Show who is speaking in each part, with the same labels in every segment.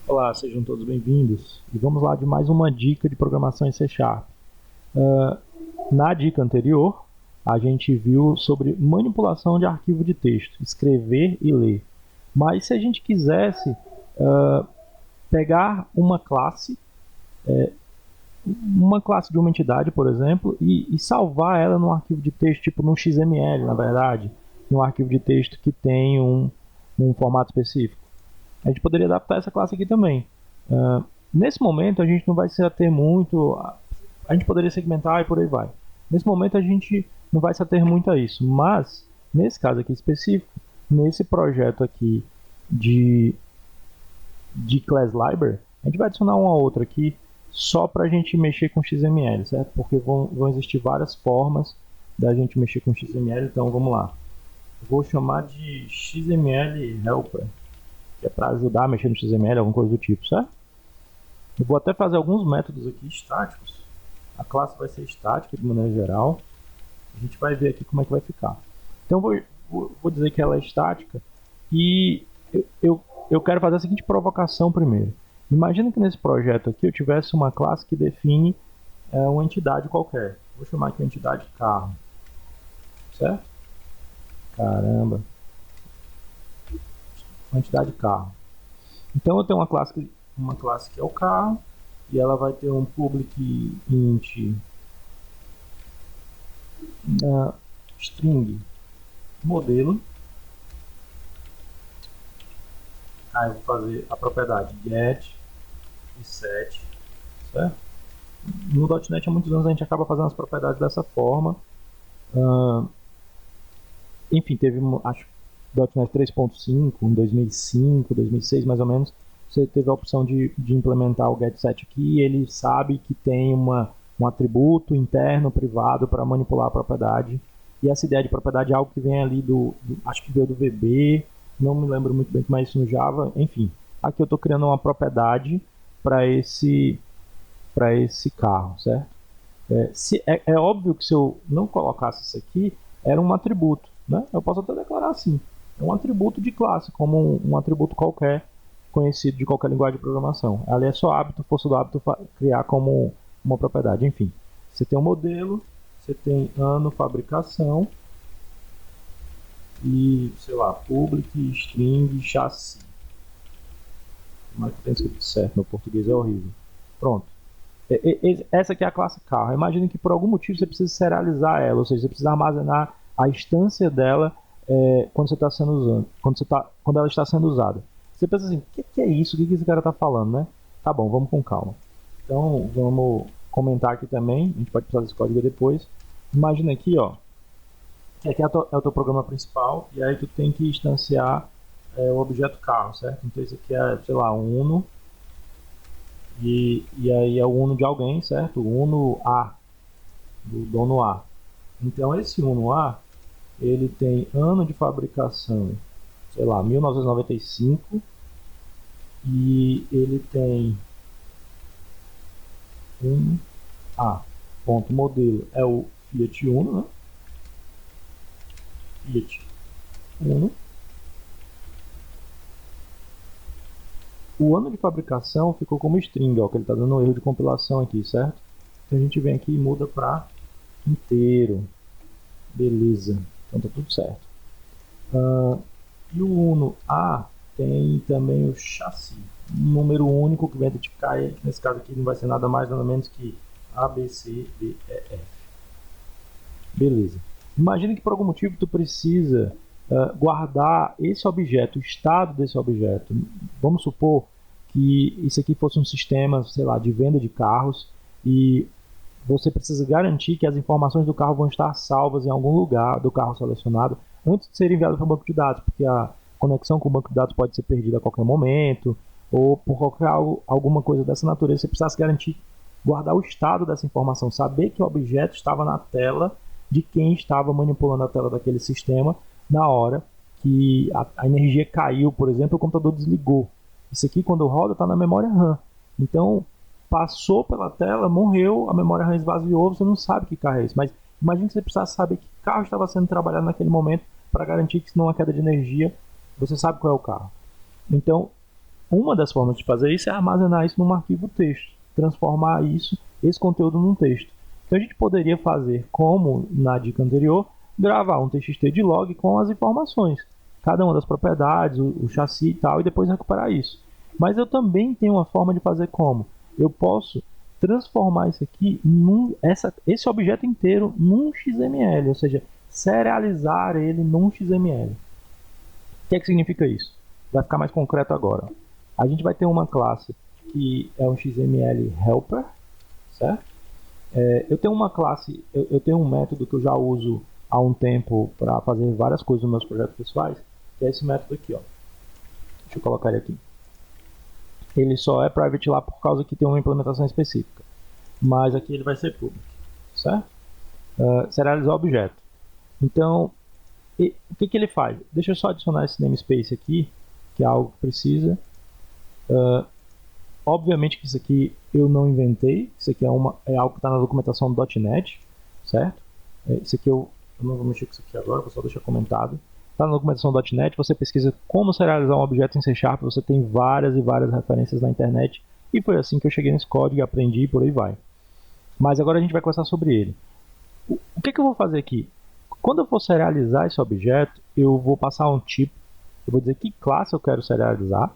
Speaker 1: Olá, sejam todos bem-vindos. E vamos lá de mais uma dica de programação em C Sharp. Uh, Na dica anterior, a gente viu sobre manipulação de arquivo de texto, escrever e ler. Mas se a gente quisesse pegar uma classe de uma entidade, por exemplo, e salvar ela num arquivo de texto, tipo num XML, na verdade, em um arquivo de texto que tem um formato específico, a gente poderia adaptar essa classe aqui também. Nesse momento a gente não vai se ater muito, a gente poderia segmentar e por aí vai. Nesse momento a gente não vai se ater muito a isso, mas nesse caso aqui específico, nesse projeto aqui de, de Class Library, a gente vai adicionar uma outra aqui só para a gente mexer com XML, certo? Porque vão existir várias formas da gente mexer com XML, então vamos lá. Vou chamar de XML Helper, que é para ajudar a mexer no XML, alguma coisa do tipo, certo? Eu vou até fazer alguns métodos aqui estáticos. A classe vai ser estática de maneira geral. A gente vai ver aqui como é que vai ficar. Então vou dizer que ela é estática e eu quero fazer a seguinte provocação primeiro. Imagina que nesse projeto aqui eu tivesse uma classe que define uma entidade qualquer. Vou chamar aqui a entidade carro, certo? Caramba, uma entidade carro. Então eu tenho uma classe que é o carro e ela vai ter um public int string modelo. Aí eu vou fazer a propriedade get e set, certo? No .NET há muitos anos a gente acaba fazendo as propriedades dessa forma. Enfim, teve, acho, .NET 3.5 em 2005, 2006 mais ou menos. Você teve a opção de implementar o getSet aqui e ele sabe que tem um atributo interno privado para manipular a propriedade. E essa ideia de propriedade é algo que vem ali acho que veio do VB, não me lembro muito bem como é isso no Java. Enfim, aqui eu estou criando uma propriedade para esse carro, certo? É óbvio que se eu não colocasse isso aqui, era um atributo, né? Eu posso até declarar assim, é um atributo de classe, como um atributo qualquer, conhecido de qualquer linguagem de programação. Ali é só hábito, força do hábito, criar como uma propriedade. Enfim, você tem um modelo, você tem ano, fabricação, e, sei lá, public, string, chassi. Mas que tem escrito certo, meu português é horrível. Pronto. Essa aqui é a classe carro. Imagine que por algum motivo você precisa serializar ela, ou seja, você precisa armazenar a instância dela quando você está sendo usando, quando ela está sendo usada. Você pensa assim, o que é isso? O que esse cara está falando, né? Tá bom, vamos com calma. Então vamos comentar aqui também. A gente pode precisar desse código depois. Imagina aqui, ó, que aqui é o teu programa principal e aí tu tem que instanciar o objeto carro, certo? Então isso aqui é, sei lá, um Uno. E aí é o Uno de alguém, certo? O Uno A, do dono A. Então esse Uno A, ele tem ano de fabricação, sei lá, 1995, e ele tem um A. Ponto modelo é o Fiat Uno, né? Fiat Uno. O ano de fabricação ficou como string, ó, que ele está dando um erro de compilação aqui, certo? Então a gente vem aqui e muda para inteiro. Beleza, então tá tudo certo. E o Uno A tem também o chassi, um número único que vai identificar ele, que nesse caso aqui não vai ser nada mais nada menos que A, B, C, D, E, F. Beleza. Imagina que por algum motivo tu precisa guardar esse objeto, o estado desse objeto. Vamos supor que isso aqui fosse um sistema, sei lá, de venda de carros e você precisa garantir que as informações do carro vão estar salvas em algum lugar do carro selecionado antes de ser enviado para o banco de dados, porque a conexão com o banco de dados pode ser perdida a qualquer momento, ou por alguma coisa dessa natureza, você precisa garantir guardar o estado dessa informação, saber que o objeto estava na tela de quem estava manipulando a tela daquele sistema na hora que a energia caiu, por exemplo, o computador desligou. Isso aqui, quando roda, está na memória RAM. Então, passou pela tela, morreu, a memória RAM esvaziou, você não sabe que carro é esse. Mas imagine que você precisasse saber que carro estava sendo trabalhado naquele momento para garantir que se não há queda de energia, você sabe qual é o carro. Então, uma das formas de fazer isso é armazenar isso num arquivo texto, transformar esse conteúdo num texto. Então a gente poderia fazer, como na dica anterior, gravar um TXT de log com as informações, cada uma das propriedades, o chassi e tal, e depois recuperar isso. Mas eu também tenho uma forma de fazer como? Eu posso transformar isso aqui, esse objeto inteiro num XML, ou seja, serializar ele num XML. O que é que significa isso? Vai ficar mais concreto agora. A gente vai ter uma classe que é um XML helper, certo? Eu tenho uma classe, eu tenho um método que eu já uso há um tempo para fazer várias coisas nos meus projetos pessoais, que é esse método aqui, ó. Deixa eu colocar ele aqui. Ele só é private lá por causa que tem uma implementação específica. Mas aqui ele vai ser público, certo? Serializar objeto. Então, o que ele faz? Deixa eu só adicionar esse namespace aqui, que é algo que precisa. Obviamente que isso aqui eu não inventei. Isso aqui é algo que está na documentação do .NET, certo? Isso aqui eu não vou mexer com isso aqui agora, vou só deixar comentado. Está na documentação do .NET, você pesquisa como serializar um objeto em C#, você tem várias e várias referências na internet, e foi assim que eu cheguei nesse código, aprendi e por aí vai. Mas agora a gente vai conversar sobre ele. O que eu vou fazer aqui? Quando eu for serializar esse objeto, eu vou passar um tipo, eu vou dizer que classe eu quero serializar,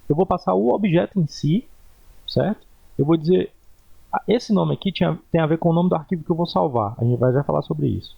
Speaker 1: eu vou passar o objeto em si, certo? Eu vou dizer, esse nome aqui tem a ver com o nome do arquivo que eu vou salvar, a gente vai já falar sobre isso.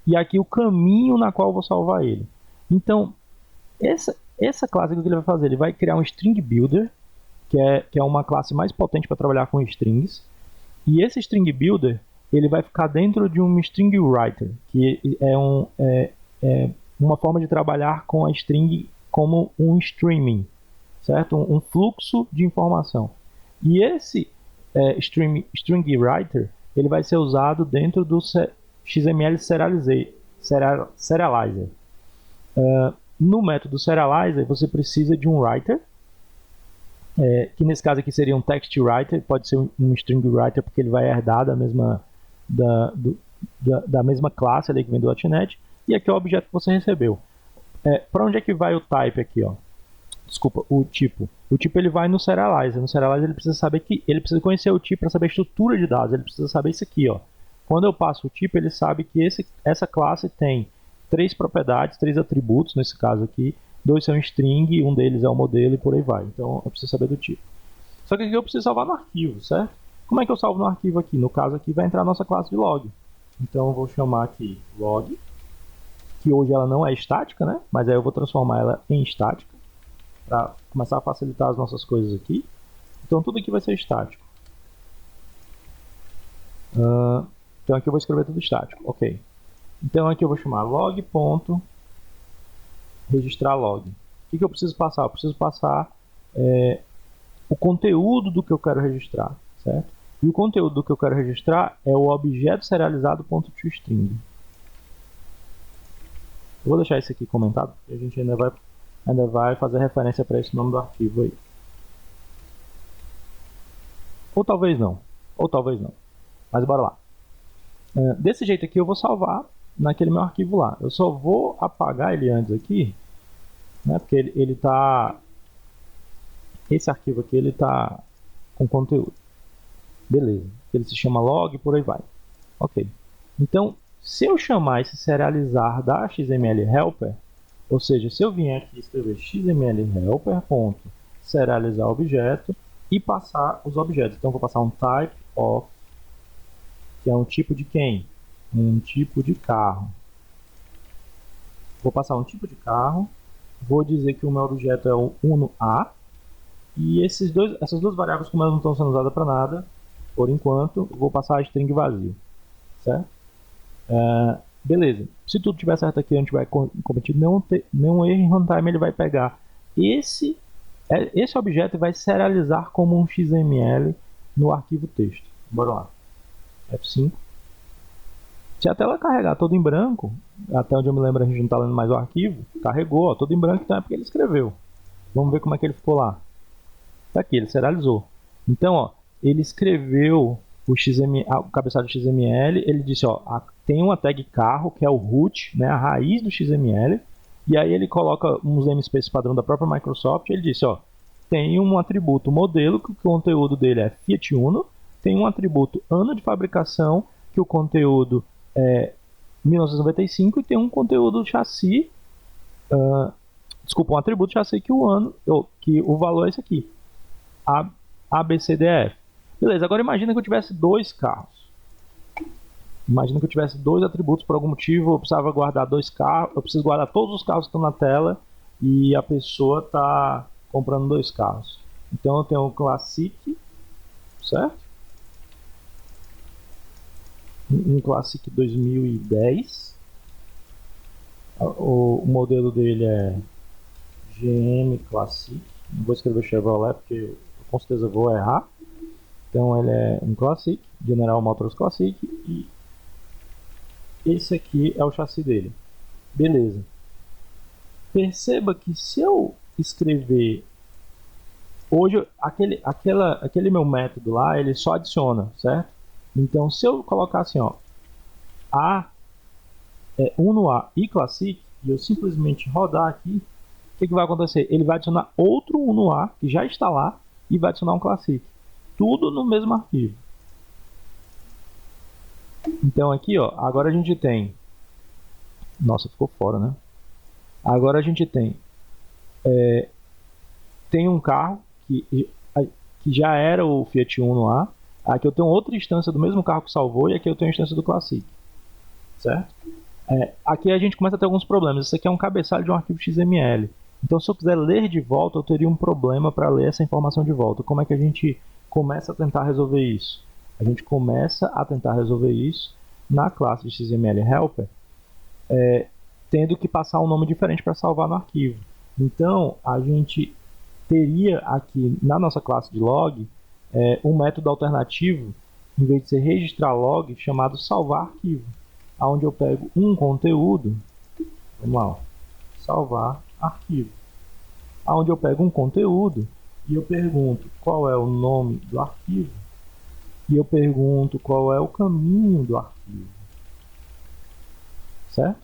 Speaker 1: E aqui o caminho na qual eu vou salvar ele. Então, essa classe que ele vai fazer, ele vai criar um string builder, que é uma classe mais potente para trabalhar com strings. E esse string builder, ele vai ficar dentro de um string writer, que é uma forma de trabalhar com a string como um streaming, certo? Um fluxo de informação. E esse string writer, ele vai ser usado dentro do XML Serializer. No método Serializer, você precisa de um writer, que nesse caso aqui seria um text writer, pode ser um string writer porque ele vai herdar da mesma classe ali que vem do .NET, e aqui é o objeto que você recebeu. Para onde é que vai o type aqui, ó? Desculpa, o tipo. O tipo ele vai no Serializer. No Serializer ele precisa saber ele precisa conhecer o tipo para saber a estrutura de dados. Ele precisa saber isso aqui, ó. Quando eu passo o tipo, ele sabe que essa classe tem 3 propriedades, 3 atributos, nesse caso aqui. 2 são string, um deles é o modelo e por aí vai. Então eu preciso saber do tipo. Só que aqui eu preciso salvar no arquivo, certo? Como é que eu salvo no arquivo aqui? No caso aqui vai entrar a nossa classe de log. Então eu vou chamar aqui log, que hoje ela não é estática, né? Mas aí eu vou transformar ela em estática, para começar a facilitar as nossas coisas aqui. Então tudo aqui vai ser estático. Então aqui eu vou escrever tudo estático, ok. Então aqui eu vou chamar log.registrar log. O que eu preciso passar? Eu preciso passar o conteúdo do que eu quero registrar, certo? E o conteúdo do que eu quero registrar é o objeto serializado.toString. Eu vou deixar isso aqui comentado, porque a gente ainda vai fazer referência para esse nome do arquivo aí. Ou talvez não. Mas bora lá. Desse jeito aqui eu vou salvar naquele meu arquivo lá. Eu só vou apagar ele antes aqui, né, porque ele tá... Esse arquivo aqui ele tá com conteúdo. Beleza. Ele se chama log e por aí vai. Ok. Então, se eu chamar esse serializar da XML helper, ou seja, se eu vier aqui escrever XML helper.serializar objeto e passar os objetos. Então, eu vou passar um type of, que é um tipo de quem? Um tipo de carro. Vou passar um tipo de carro, vou dizer que o meu objeto é o uno-a, e essas duas variáveis, como elas não estão sendo usadas para nada, por enquanto, vou passar a string vazio, certo? Beleza, se tudo estiver certo aqui, não tiver cometido nenhum erro em runtime, ele vai pegar esse objeto e vai serializar como um XML no arquivo texto. Bora lá. F5. Se a tela carregar todo em branco, até onde eu me lembro a gente não está lendo mais o arquivo, carregou, ó, todo em branco, então é porque ele escreveu. Vamos ver como é que ele ficou lá. Está aqui, ele serializou. Então, ó, ele escreveu o cabeçalho do XML, ele disse, ó, tem uma tag carro, que é o root, né, a raiz do XML, E aí ele coloca uns namespaces padrão da própria Microsoft, e ele disse, ó, tem um atributo modelo, que o conteúdo dele é Fiat Uno, tem um atributo ano de fabricação, que o conteúdo é 1995, e tem um conteúdo chassi, desculpa, um atributo chassi que que o valor é esse aqui, ABCDF. Beleza, agora imagina que eu tivesse dois carros. Imagina que eu tivesse dois atributos por algum motivo, eu precisava guardar dois carros, eu preciso guardar todos os carros que estão na tela e a pessoa está comprando dois carros. Então eu tenho o Classic, certo? Um Classic 2010. O modelo dele é GM Classic. Não vou escrever Chevrolet porque eu com certeza vou errar. Então ele é um Classic, General Motors Classic, e esse aqui é o chassi dele. Beleza. Perceba que se eu escrever hoje, aquele meu método lá, ele só adiciona, certo? Então se eu colocar assim, ó, Uno A e Classic, e eu simplesmente rodar aqui, o que vai acontecer? Ele vai adicionar outro Uno A, que já está lá, e vai adicionar um Classic. Tudo no mesmo arquivo. Então aqui, ó, agora a gente tem... Nossa, ficou fora, né? Agora a gente tem... Tem um carro que já era o Fiat Uno A. Aqui eu tenho outra instância do mesmo carro que salvou, e aqui eu tenho a instância do Classic. Certo? Aqui a gente começa a ter alguns problemas. Isso aqui é um cabeçalho de um arquivo XML. Então se eu quiser ler de volta, eu teria um problema para ler essa informação de volta. Como é que a gente começa a tentar resolver isso? A gente começa a tentar resolver isso na classe de XML Helper, tendo que passar um nome diferente para salvar no arquivo. Então, a gente teria aqui na nossa classe de log um método alternativo, em vez de ser registrar log, chamado salvar arquivo, onde eu pego um conteúdo, vamos lá, ó, salvar arquivo, onde eu pego um conteúdo e eu pergunto qual é o nome do arquivo, e eu pergunto qual é o caminho do arquivo, certo?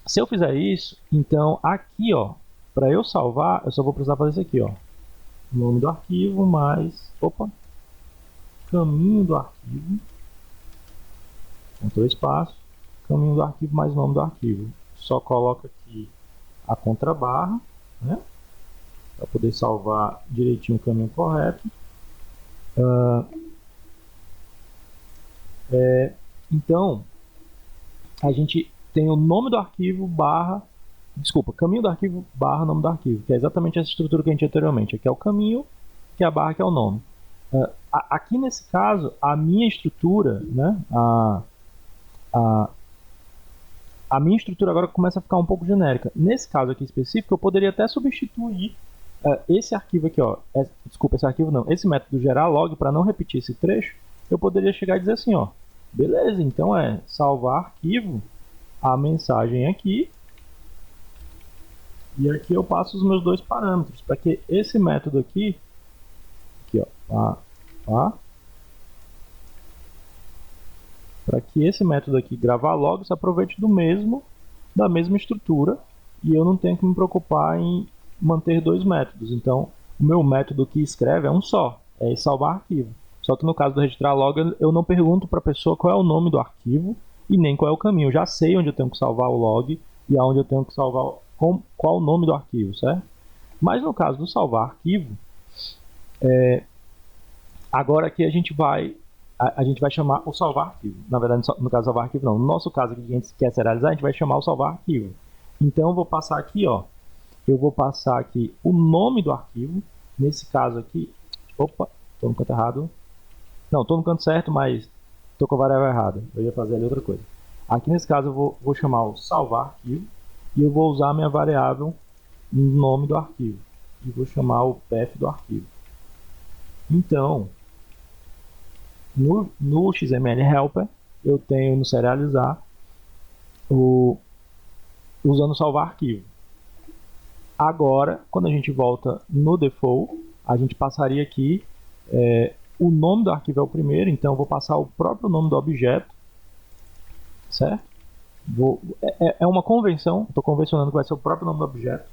Speaker 1: Se eu fizer isso, então aqui, ó, para eu salvar, eu só vou precisar fazer isso aqui, ó, nome do arquivo mais, caminho do arquivo, Ctrl espaço, caminho do arquivo mais nome do arquivo. Só coloca aqui a contrabarra, né, para poder salvar direitinho o caminho correto. Então, a gente tem o nome do arquivo barra, caminho do arquivo barra nome do arquivo, que é exatamente essa estrutura que a gente tinha anteriormente. Aqui é o caminho, que é a barra, que é o nome. Aqui nesse caso, a minha estrutura, né, a minha estrutura agora começa a ficar um pouco genérica. Nesse caso aqui específico, eu poderia até substituir esse arquivo aqui, ó, esse arquivo não, esse método gerar log, para não repetir esse trecho, eu poderia chegar e dizer assim, ó, beleza, então salvar arquivo, a mensagem aqui, e aqui eu passo os meus dois parâmetros, para que esse método aqui ó, para que esse método aqui, gravar log, se aproveite da mesma estrutura, e eu não tenho que me preocupar em manter dois métodos. Então, o meu método que escreve é um só, é salvar arquivo. Só que no caso do registrar log, eu não pergunto para a pessoa qual é o nome do arquivo e nem qual é o caminho. Eu já sei onde eu tenho que salvar o log e aonde eu tenho que salvar, qual o nome do arquivo, certo? Mas no caso do salvar arquivo, agora aqui a gente vai chamar o salvar arquivo. Na verdade, no caso do salvar arquivo não. No nosso caso aqui que a gente quer serializar, a gente vai chamar o salvar arquivo. Então eu vou passar aqui, ó, o nome do arquivo. Nesse caso aqui, estou no canto errado. Não, estou no canto certo, mas estou com a variável errada. Eu ia fazer ali outra coisa. Aqui nesse caso eu vou chamar o salvar arquivo e eu vou usar a minha variável nome do arquivo. E vou chamar o path do arquivo. Então, no XML Helper, eu tenho no serializar usando salvar arquivo. Agora, quando a gente volta no default, a gente passaria aqui, o nome do arquivo é o primeiro, então eu vou passar o próprio nome do objeto, certo? É uma convenção, estou convencionando que vai ser o próprio nome do objeto,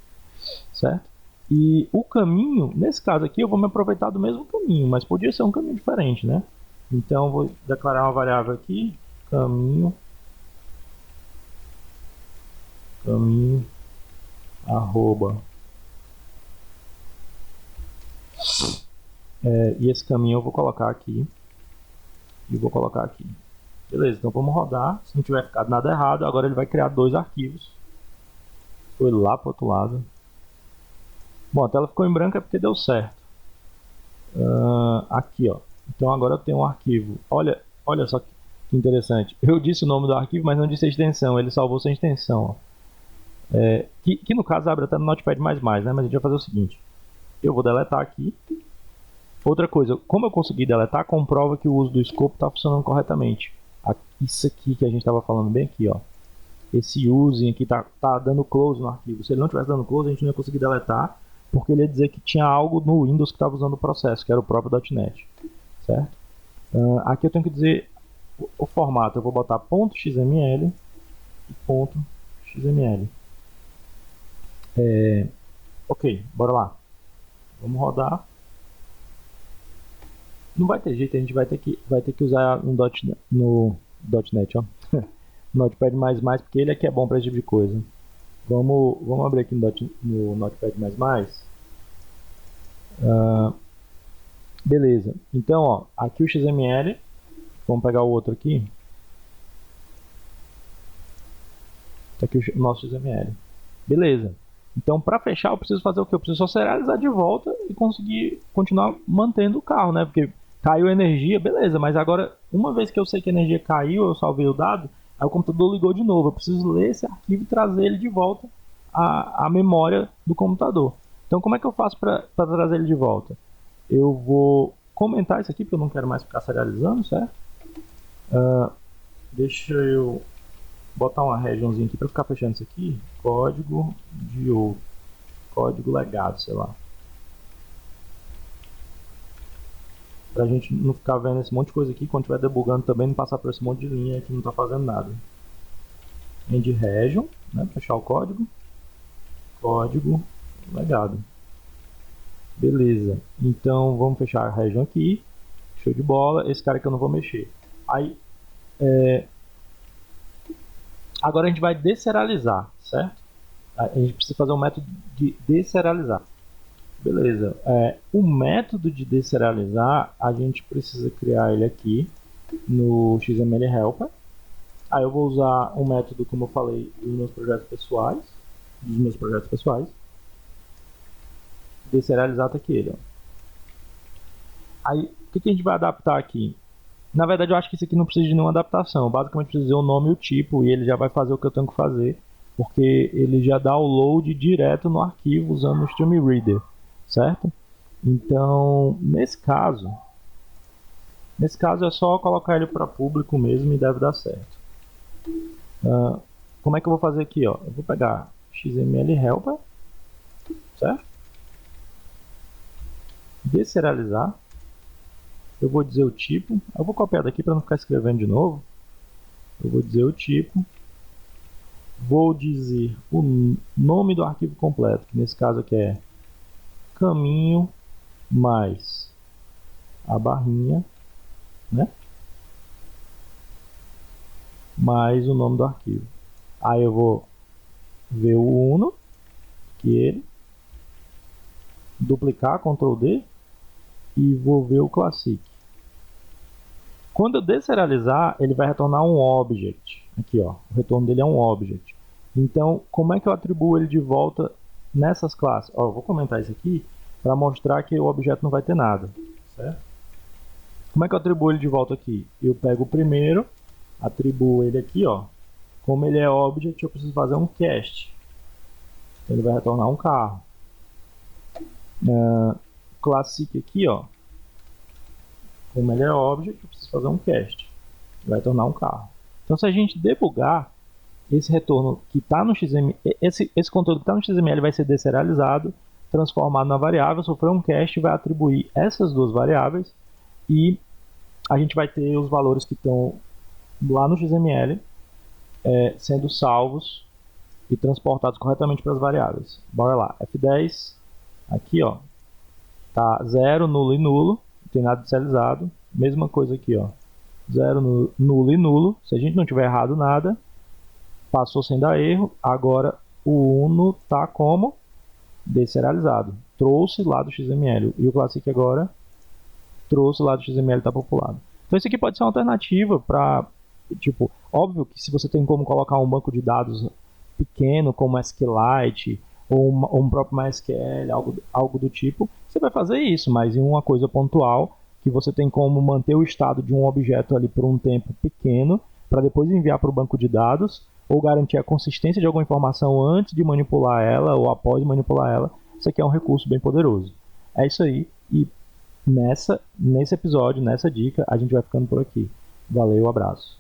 Speaker 1: certo? E o caminho, nesse caso aqui, eu vou me aproveitar do mesmo caminho, mas podia ser um caminho diferente, né? Então, eu vou declarar uma variável aqui, caminho, arroba. E esse caminho eu vou colocar aqui, e vou colocar aqui. Beleza, então vamos rodar. Se não tiver ficado nada errado, agora ele vai criar 2 arquivos. Foi lá para o outro lado. Bom, a tela ficou em branco é porque deu certo. Aqui, ó. Então agora eu tenho um arquivo. Olha só que interessante. Eu disse o nome do arquivo, mas não disse a extensão. Ele salvou sem extensão. Ó. Que no caso abre até no Notepad++, né? Mas a gente vai fazer o seguinte. Eu vou deletar aqui. Outra coisa, como eu consegui deletar, comprova que o uso do scope está funcionando corretamente. Isso aqui que a gente estava falando bem aqui, ó. Esse using aqui tá dando close no arquivo. Se ele não estivesse dando close, a gente não ia conseguir deletar, porque ele ia dizer que tinha algo no Windows que estava usando o processo, que era o próprio .NET, certo? Aqui eu tenho que dizer o formato. Eu vou botar .xml e .xml. Ok, bora lá. Vamos rodar. Não vai ter jeito, a gente vai ter que usar no .NET, ó. Notepad++, porque ele aqui é bom para esse tipo de coisa. Vamos abrir aqui no Notepad++. Beleza. Então, ó, aqui o XML. Vamos pegar o outro aqui. Tá aqui o nosso XML. Beleza. Então, para fechar, eu preciso fazer o quê? Eu preciso só serializar de volta e conseguir continuar mantendo o carro, né? Porque caiu a energia, beleza. Mas agora, uma vez que eu sei que a energia caiu, eu salvei o dado, aí o computador ligou de novo. Eu preciso ler esse arquivo e trazer ele de volta à memória do computador. Então, como é que eu faço para trazer ele de volta? Eu vou comentar isso aqui, porque eu não quero mais ficar serializando, certo? Deixa eu botar uma regionzinha aqui para ficar fechando isso aqui. Código de outro. Código legado, sei lá. Pra gente não ficar vendo esse monte de coisa aqui, quando estiver debugando também, não passar por esse monte de linha que não está fazendo nada. End region, né? Fechar o código. Código legado. Beleza. Então vamos fechar a region aqui. Show de bola. Esse cara que eu não vou mexer. Aí, agora a gente vai deserializar, certo? A gente precisa fazer um método de deserializar. Beleza. O método de deserializar, a gente precisa criar ele aqui no XML Helper. Aí eu vou usar um método, como eu falei, dos meus projetos pessoais. Deserializar tá aqui ele, ó. Aí, o que a gente vai adaptar aqui? Na verdade, eu acho que isso aqui não precisa de nenhuma adaptação. Eu basicamente preciso dizer o nome e o tipo, e ele já vai fazer o que eu tenho que fazer, porque ele já dá o load direto no arquivo usando o Stream Reader, certo? Então, nesse caso é só colocar ele para público mesmo e deve dar certo. Como é que eu vou fazer aqui? Ó? Eu vou pegar XML Helper, certo? Deserializar. Eu vou dizer o tipo. Eu vou copiar daqui para não ficar escrevendo de novo. Eu vou dizer o tipo. Vou dizer o nome do arquivo completo, que nesse caso aqui é caminho mais a barrinha, né? Mais o nome do arquivo. Aí eu vou ver o uno, que ele, duplicar, Ctrl D, e vou ver o classic. Quando eu deserializar, ele vai retornar um object. Aqui, ó, o retorno dele é um object. Então, como é que eu atribuo ele de volta nessas classes? Ó, eu vou comentar isso aqui para mostrar que o objeto não vai ter nada, certo? Como é que eu atribuo ele de volta aqui? Eu pego o primeiro, atribuo ele aqui, ó. Como ele é object, eu preciso fazer um cast. Então, ele vai retornar um carro. Classic aqui, ó. Como ele é object, eu preciso fazer um cast. Vai tornar um carro. Então, se a gente debugar, esse retorno que está no XML, esse conteúdo que está no XML vai ser deserializado, transformado na variável, sofrer um cast, vai atribuir essas duas variáveis e a gente vai ter os valores que estão lá no XML sendo salvos e transportados corretamente para as variáveis. Bora lá, F10, aqui ó, tá 0, nulo e nulo, não tem nada inicializado. Mesma coisa aqui ó, 0, nulo e nulo. Se a gente não tiver errado nada, passou sem dar erro. Agora o uno tá como deserializado, trouxe lá do XML, e o Classic agora trouxe lá do XML, está populado. Então isso aqui pode ser uma alternativa para, tipo, óbvio que se você tem como colocar um banco de dados pequeno, como SQLite, ou um próprio MySQL, algo do tipo, você vai fazer isso, mas em uma coisa pontual, que você tem como manter o estado de um objeto ali por um tempo pequeno, para depois enviar para o banco de dados, ou garantir a consistência de alguma informação antes de manipular ela, ou após manipular ela, isso aqui é um recurso bem poderoso. É isso aí, e nesse episódio, nessa dica, a gente vai ficando por aqui. Valeu, abraço.